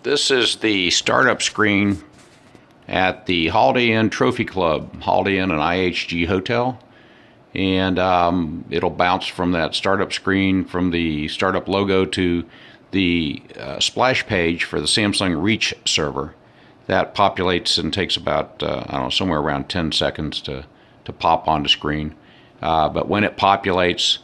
This is the startup screen at the Holiday Inn Trophy Club, Holiday Inn and IHG Hotel. And it'll bounce from that startup screen, from the startup logo, to the splash page for the Samsung Reach server. That populates and takes about, I don't know, somewhere around 10 seconds to pop onto screen. But when it populates,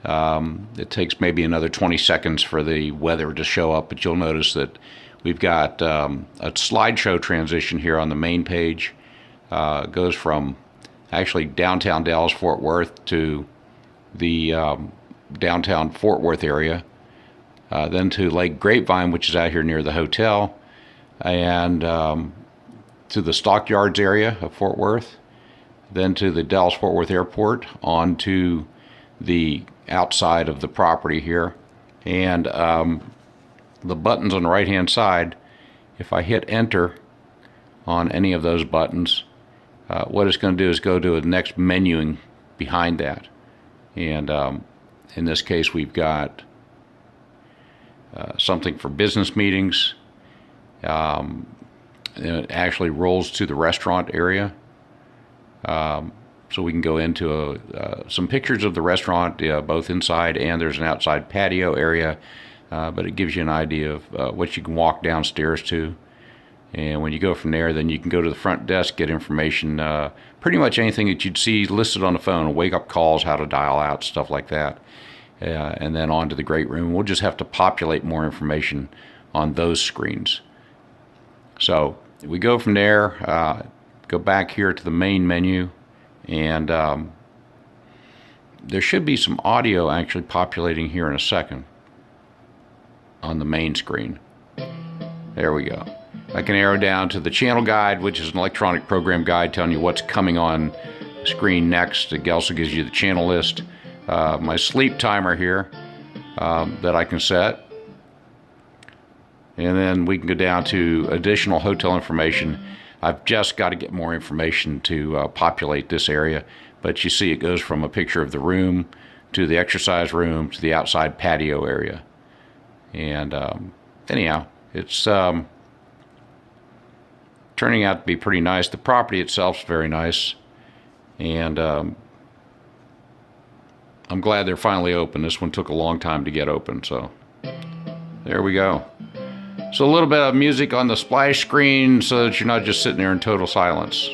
it takes maybe another 20 seconds for the weather to show up. But you'll notice that we've got a slideshow transition here on the main page. It goes from actually downtown Dallas-Fort Worth to the downtown Fort Worth area, then to Lake Grapevine, which is out here near the hotel, and to the Stockyards area of Fort Worth, then to the Dallas-Fort Worth Airport, on to the outside of the property here. And the buttons on the right-hand side, if I hit enter on any of those buttons, what it's going to do is go to the next menuing behind that. And in this case, we've got something for business meetings. It actually rolls to the restaurant area. So we can go into some pictures of the restaurant, both inside, and there's an outside patio area. But it gives you an idea of what you can walk downstairs to. And when you go from there, then you can go to the front desk, get information, pretty much anything that you'd see listed on the phone, wake-up calls, how to dial out, stuff like that. And then on to the great room. We'll just have to populate more information on those screens. So we go from there, go back here to the main menu, and there should be some audio actually populating here in a second on the main screen. There we go. I can arrow down to the channel guide, which is an electronic program guide telling you what's coming on screen next. It also gives you the channel list. My sleep timer here that I can set. And then we can go down to additional hotel information. I've just got to get more information to populate this area. But you see it goes from a picture of the room to the exercise room to the outside patio area. And anyhow, it's turning out to be pretty nice. The property itself is very nice, and I'm glad they're finally open. This one took a long time to get open, so there we go. So a little bit of music on the splash screen so that you're not just sitting there in total silence.